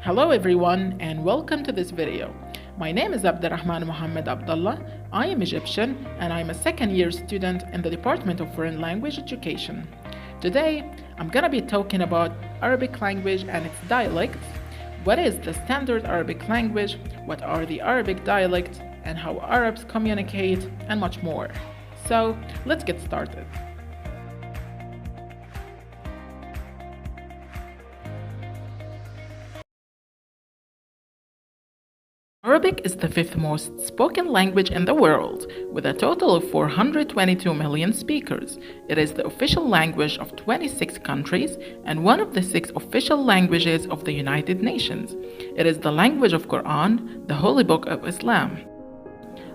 Hello everyone and welcome to this video. My name is Abdurrahman Mohammed Abdullah. I am Egyptian and I'm a second-year student in the Department of Foreign Language Education. Today, I'm gonna be talking about Arabic language and its dialects. What is the standard Arabic language? What are the Arabic dialects? And how Arabs communicate and much more. So, let's get started. Arabic is the fifth most spoken language in the world, with a total of 422 million speakers. It is the official language of 26 countries and one of the 6 official languages of the United Nations. It is the language of Quran, the holy book of Islam.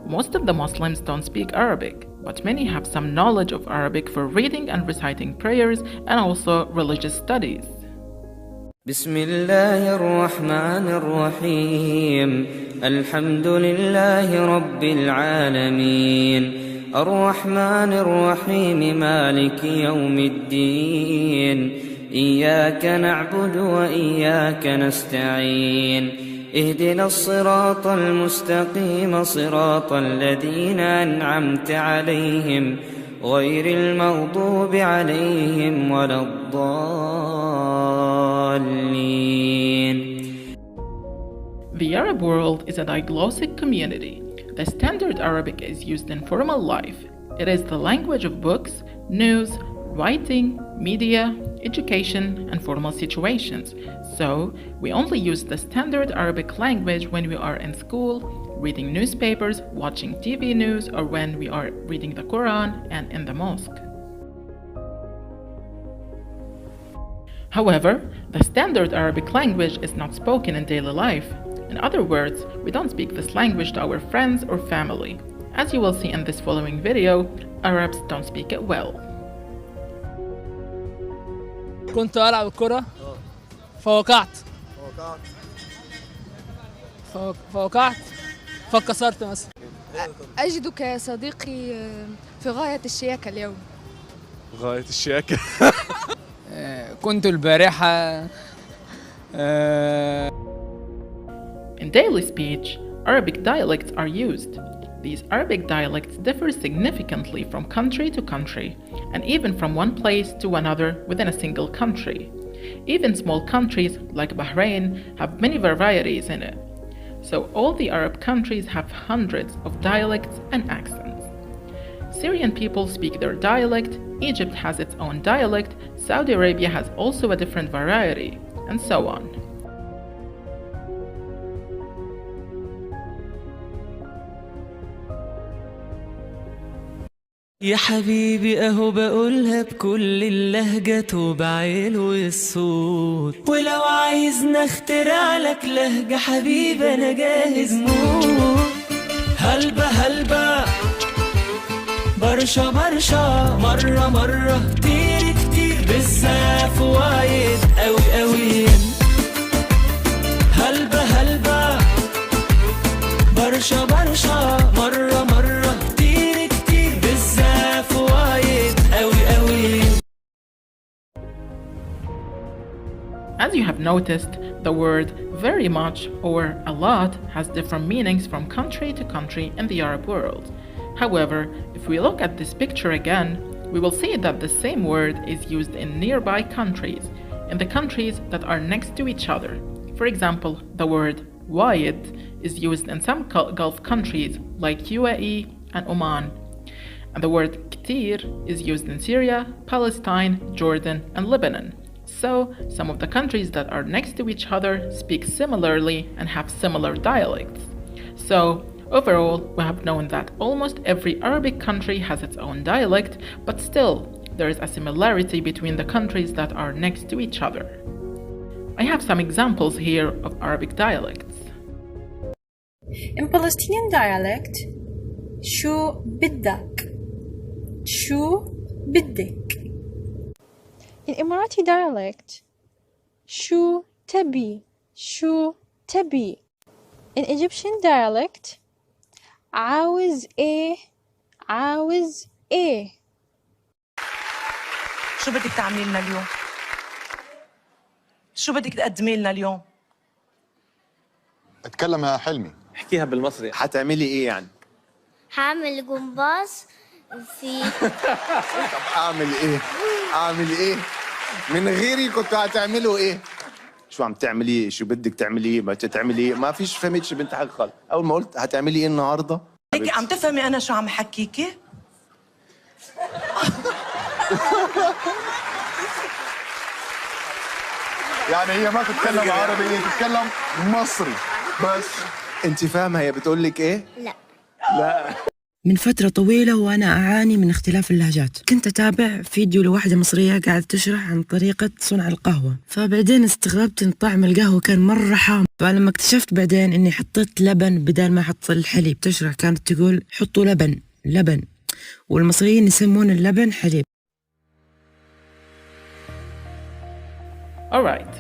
Most of the Muslims don't speak Arabic, but many have some knowledge of Arabic for reading and reciting prayers and also religious studies. بسم الله الرحمن الرحيم الحمد لله رب العالمين الرحمن الرحيم مالك يوم الدين إياك نعبد وإياك نستعين اهدنا الصراط المستقيم صراط الذين أنعمت عليهم غير المغضوب عليهم ولا الضالين. The Arab world is a diglossic community. The standard Arabic is used in formal life. It is the language of books, news, writing, media, education, and formal situations. So, we only use the standard Arabic language when we are in school, reading newspapers, watching TV news, or when we are reading the Quran and in the mosque. However, the standard Arabic language is not spoken in daily life. In other words, we don't speak this language to our friends or family. As you will see in this following video, Arabs don't speak it well. كنت ألعب الكرة فوقعت فكسرت مثلا. أجدك صديقي في غاية الشياكة اليوم. غاية الشياكة. كنت البارحة. In daily speech, Arabic dialects are used. These Arabic dialects differ significantly from country to country, and even from one place to another within a single country. Even small countries like Bahrain have many varieties in it. So all the Arab countries have hundreds of dialects and accents. Syrian people speak their dialect, Egypt has its own dialect, Saudi Arabia has also a different variety, and so on. يا حبيبي اهو بقولها بكل اللهجة وبعلو الصوت ولو عايزنا اخترع لك لهجة حبيبي انا جاهز موت هلبة هلبة برشا برشا مرة مرة كتير كتير بالزاف وايد قوي قوي هلبة هلبة برشا برشا مرة مرة كتير كتير بالزاف وايد قوي قوي. As you have noticed, the word very much or a lot has different meanings from country to country in the Arab world. However, if we look at this picture again, we will see that the same word is used in nearby countries, in the countries that are next to each other. For example, the word wa'id is used in some Gulf countries like UAE and Oman. And the word ktir is used in Syria, Palestine, Jordan, and Lebanon. So, some of the countries that are next to each other speak similarly and have similar dialects. So, overall, we have known that almost every Arabic country has its own dialect, but still, there is a similarity between the countries that are next to each other. I have some examples here of Arabic dialects. In Palestinian dialect, شو بدك شو بدك. In Emirati dialect, شو تبي شو تبي. In Egyptian dialect, عاوز إيه عاوز إيه. شو بدك تعملي لنا اليوم؟ شو بدك تقدمي لنا اليوم؟ اتكلم يا حلمي. احكيها بالمصري. هتعملي ايه يعني؟ هعمل جمباز في طب اعمل ايه؟ من غيري كنت هتعملوا ايه؟ شو عم تعملي؟ شو بدك تعملي؟ ما تعملي؟ ما فيش فهمتش بنت حاجه خالص. اول ما قلت هتعملي ايه النهارده؟ هيك عم تفهمي انا شو عم حكيكي؟ يعني هي ما تتكلم عربي، هي تتكلم مصري بس. انت فاهمه هي بتقول لك ايه؟ لا. من فترة طويلة وأنا أعاني من اختلاف اللهجات. كنت أتابع فيديو لواحدة مصرية قاعدة تشرح عن طريقة صنع القهوة، فبعدين استغربت إن طعم القهوة كان مرة حامض. فلما اكتشفت بعدين إني حطيت لبن بدل ما أحط الحليب. تشرح كانت تقول حطوا لبن، والمصريين يسمون اللبن حليب. Alright,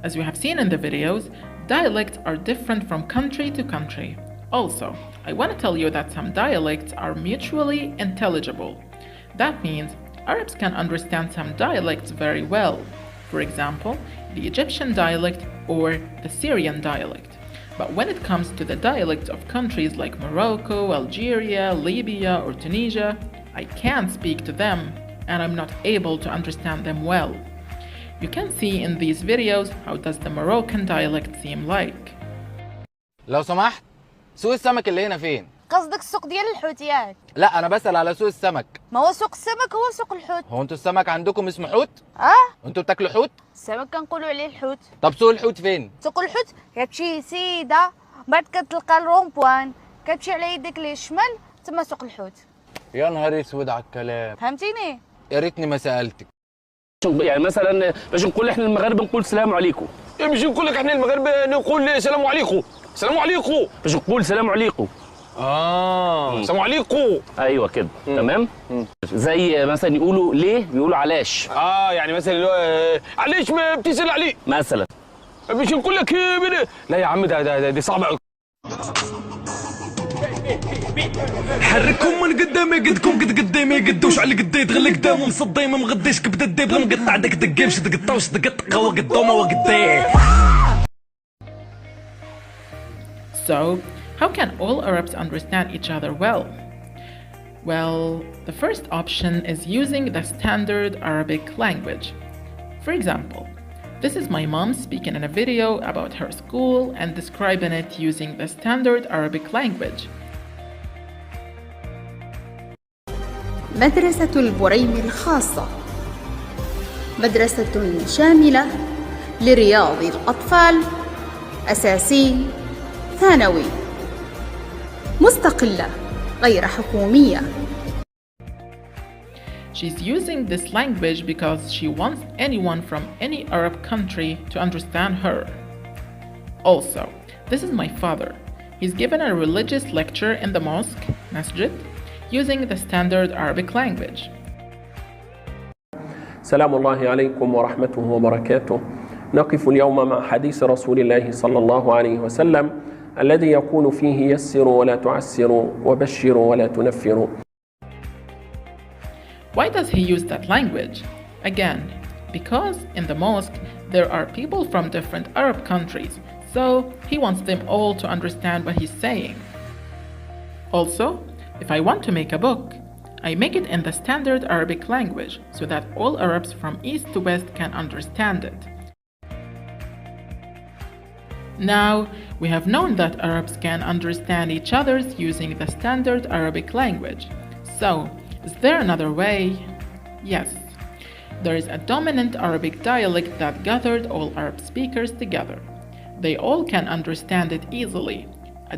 as you have seen in the videos, dialects are different from country to country. Also, I want to tell you that some dialects are mutually intelligible. That means Arabs can understand some dialects very well. For example, the Egyptian dialect or the Syrian dialect. But when it comes to the dialects of countries like Morocco, Algeria, Libya, or Tunisia, I can't speak to them and I'm not able to understand them well. You can see in these videos how does the Moroccan dialect seem like. لو سمحت، سوق السمك اللي هنا فين؟ قصدك السوق ديال الحوتيات؟ لا أنا بسأل على سوق السمك. ما هو سوق السمك هو سوق الحوت. هو انتوا السمك عندكم اسمه حوت؟ انتوا بتاكلوا حوت؟ السمك كنقولوا عليه الحوت. طب سوق الحوت فين؟ سوق الحوت كتمشي سيده، بعد كتلقى الرومبوان، كتمشي على يدك للشمال تما سوق الحوت. يا نهار اسود على الكلام. فهمتيني؟ يا ريتني ما سألتك. يعني مثلا باش نقول احنا المغاربه نقول السلام عليكم. باش نقول لك احنا المغاربه نقول السلام عليكم. السلام عليكم. باش نقول السلام عليكم. السلام عليكم. ايوه كده. تمام. زي مثلا يقولوا ليه بيقولوا علاش. يعني مثلا علاش ما بتسال عليه مثلا. باش نقول لك لا يا عم دي صعبه قوي. حرككم من قدامي قدكم قد قدامي قدوش على قدي تغلي قدام مصدي ما مغديش كبد الدي بغا مقطع داك دقي مش تقطع واش تقطع هو قدوم هو قدي. So, how can all Arabs understand each other well? Well, the first option is using the standard Arabic language. For example, this is my mom speaking in a video about her school and describing it using the standard Arabic language. مدرسة البريم الخاصة مدرسة شاملة لرياض الأطفال، أساسي، ثانوي، مستقلة، غير حكومية. She's using this language because she wants anyone from any Arab country to understand her. Also, this is my father. He's given a religious lecture in the mosque, masjid, using the standard Arabic language. سلام الله عليكم ورحمته وبركاته. نقف اليوم مع حديث رسول الله صلى الله عليه وسلم الذي يقول فيه يسروا ولا تعسروا وبشروا ولا تنفروا. Why does he use that language? Again, because in the mosque there are people from different Arab countries, so he wants them all to understand what he's saying. Also, if I want to make a book, I make it in the standard Arabic language so that all Arabs from east to west can understand it. Now, we have known that Arabs can understand each other using the standard Arabic language. So, is there another way? Yes. There is a dominant Arabic dialect that gathered all Arab speakers together. They all can understand it easily.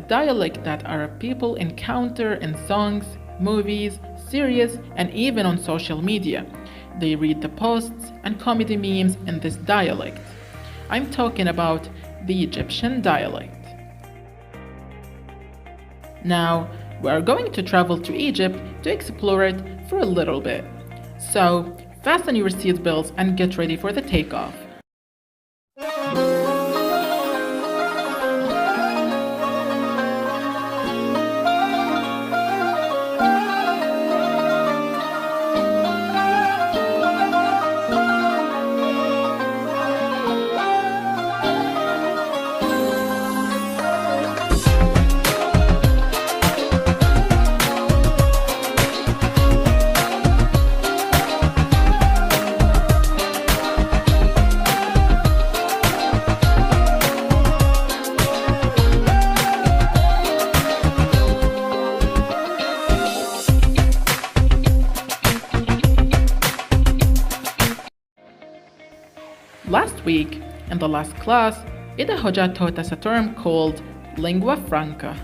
A dialect that Arab people encounter in songs, movies, series, and even on social media. They read the posts and comedy memes in this dialect. I'm talking about the Egyptian dialect. Now, we are going to travel to Egypt to explore it for a little bit. So, fasten your seatbelts and get ready for the takeoff. Last week, in the last class, Ida Hoja taught us a term called lingua franca.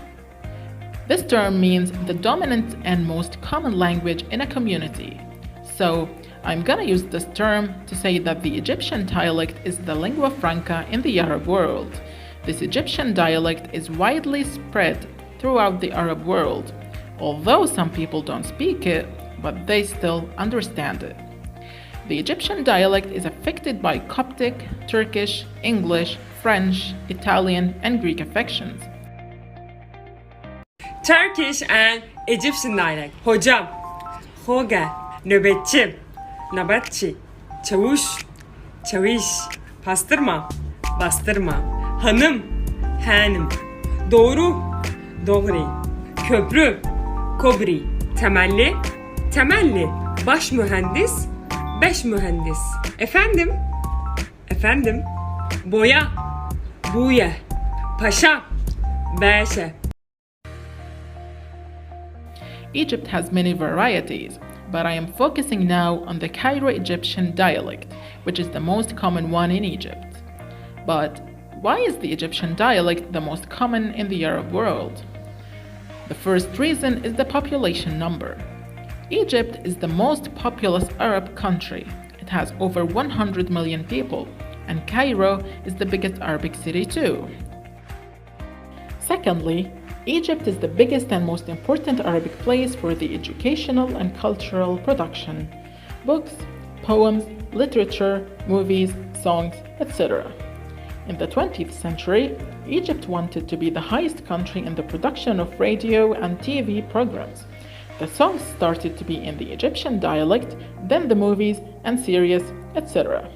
This term means the dominant and most common language in a community. So, I'm gonna use this term to say that the Egyptian dialect is the lingua franca in the Arab world. This Egyptian dialect is widely spread throughout the Arab world, although some people don't speak it, but they still understand it. The Egyptian dialect is affected by Coptic, Turkish, English, French, Italian, and Greek affections. Turkish and Egyptian dialect. Hocam, hoga, nöbetçi, nabatçi, çavuş, çaviş, pastırma, bastırma, hanım, hanım, doğru, doğru, köprü, kobri, temelli, temelli, baş mühendis, beş mühendis. Efendim, efendim, boya, buye, paşa, beşe. Egypt has many varieties, but I am focusing now on the Cairo Egyptian dialect, which is the most common one in Egypt. But why is the Egyptian dialect the most common in the Arab world? The first reason is the population number. Egypt is the most populous Arab country. It has over 100 million people, and Cairo is the biggest Arabic city too. Secondly, Egypt is the biggest and most important Arabic place for the educational and cultural production. Books, poems, literature, movies, songs, etc. In the 20th century, Egypt wanted to be the highest country in the production of radio and TV programs. The songs started to be in the Egyptian dialect, then the movies and series, etc.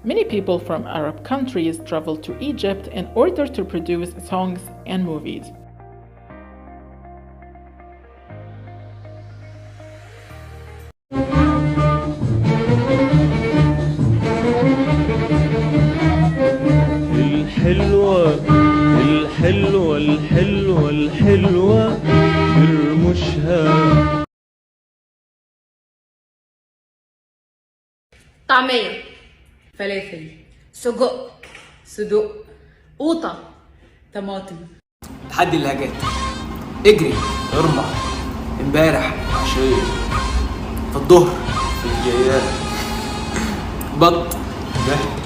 Many people from Arab countries traveled to Egypt in order to produce songs and movies. الحلوة الحلوة الحلوة الحلوة برمشها. طعمية، فلافل، سجق، صدق، قوطة، طماطم. تحدي اللهجات. اجري، ارمح، امبارح، عشية، في الظهر، في الجيال، بط، ده.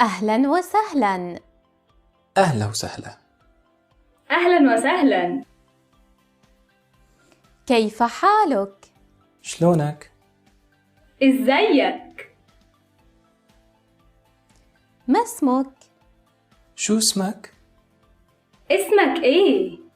أهلا وسهلا. أهلا وسهلا. أهلا وسهلا. كيف حالك؟ شلونك؟ إزيك؟ ما اسمك؟ شو اسمك؟ اسمك إيه؟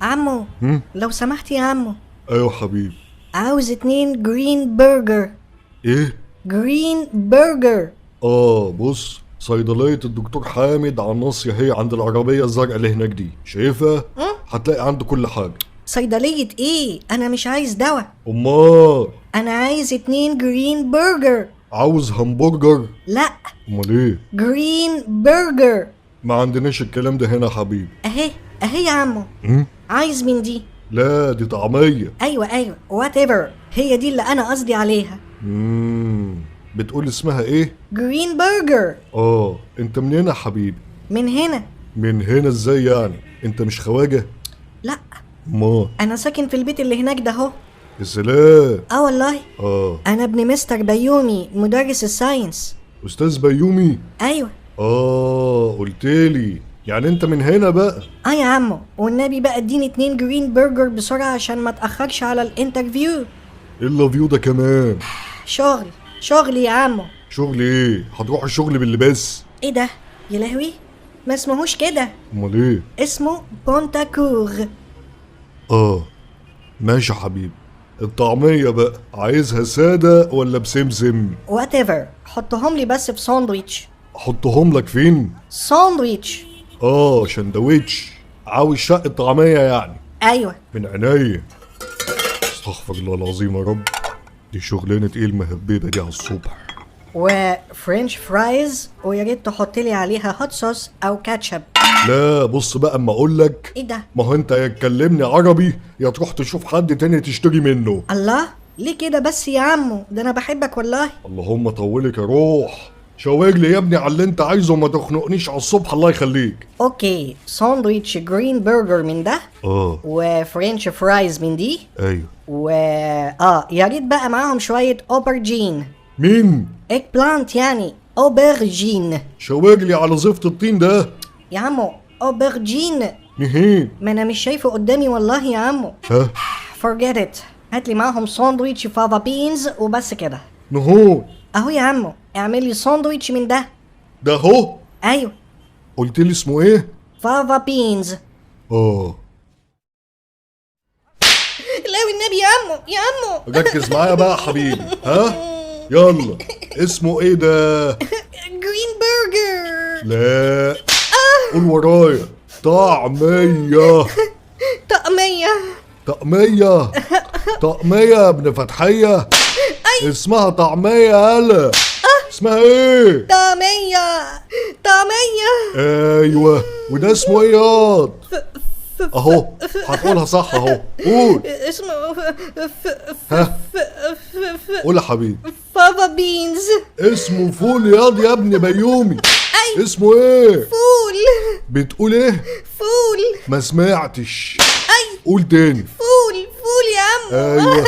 عمو لو سمحت يا عمو. ايوه حبيبي. عاوز 2 جرين برجر. ايه؟ جرين برجر. بص، صيدلية الدكتور حامد على الناصية هي عند العربية الزرقاء اللي هناك دي، شايفها؟ هتلاقي عنده كل حاجة. صيدلية ايه؟ انا مش عايز دواء. امال؟ انا عايز 2 جرين برجر. عاوز همبرجر؟ لا. امال ايه؟ جرين برجر. ما عندناش الكلام ده هنا يا حبيبي. اهي يا عمو. عايز من دي. لا دي طعمية. ايوه وات ايفر، هي دي اللي انا قصدي عليها. بتقول اسمها ايه؟ جرين برجر. انت منين يا حبيبي؟ من هنا. من هنا ازاي يعني؟ انت مش خواجة؟ لا. ما انا ساكن في البيت اللي هناك ده اهو. يا سلام. والله. انا ابن مستر بيومي مدرس الساينس. استاذ بيومي؟ ايوه. قلتلي يعني انت من هنا بقى. يا عمو، والنبي بقى اديني 2 جرين برجر بسرعة عشان ما اتأخرش على الانترفيو. ايه الانترفيو ده كمان؟ شغل يا عمو. شغل ايه؟ هتروح الشغل باللباس؟ ايه ده؟ يا لهوي، ما اسمهوش كده. امال ايه؟ اسمه بونتاكور. ماشي يا حبيبي. الطعمية بقى عايزها سادة ولا بسمسم؟ وات ايفر، حطهم لي بس في ساندويتش. احطهم لك فين؟ ساندويتش. شندويتش. عاوز شقة طعمية يعني؟ ايوه من عينيا. استغفر الله العظيم يا رب، دي شغلانة ايه المهببة دي على الصبح. وفرنش فرايز، ويا ريت تحط لي عليها هوت صوص او كاتشب. لا بص بقى اما اقول لك. ايه ده؟ ما هو انت يا تكلمني عربي يا تروح تشوف حد تاني تشتري منه. الله، ليه كده بس يا عمو؟ ده انا بحبك والله. اللهم طولك يا روح. شاور لي يا ابني على اللي انت عايزه وما تخنقنيش على الصبح الله يخليك. اوكي، ساندويتش جرين برجر من ده. وفرنش فرايز من دي. ايوه. يا ريت بقى معاهم شويه اوبرجين. مين؟ ايج بلانت يعني اوبرجين. شاور لي على زفت الطين ده يا عمو. اوبرجين. مين؟ ما انا مش شايفه قدامي والله يا عمو. ها؟ forget it. هاتلي معاهم ساندويتش فافا بينز وبس كده. نهون. اهو يا عمو، اعمل لي ساندويتش من ده. ده اهو؟ ايوه. قلت لي اسمه ايه؟ فافا بينز. لا والنبي يا عمو يا عمو. ركز معايا بقى يا حبيبي. ها؟ يلا اسمه ايه ده؟ جرين برجر. لا قول ورايا. طعمية. طقمية. طقمية. طقمية يا ابن فتحية. اسمها طعمية يالا. اسمها ايه؟ طعمية. طعمية. ايوه. وده اسمه ايه ياض؟ اهو هتقولها صح اهو. قول. اسمه ها؟ قول يا حبيبي. فافا بينز. اسمه فول ياض يا ابن بيومي. اسمه ايه؟ فول. بتقول ايه؟ فول. ما سمعتش. قول تاني. فول. فول يا عم. ايوه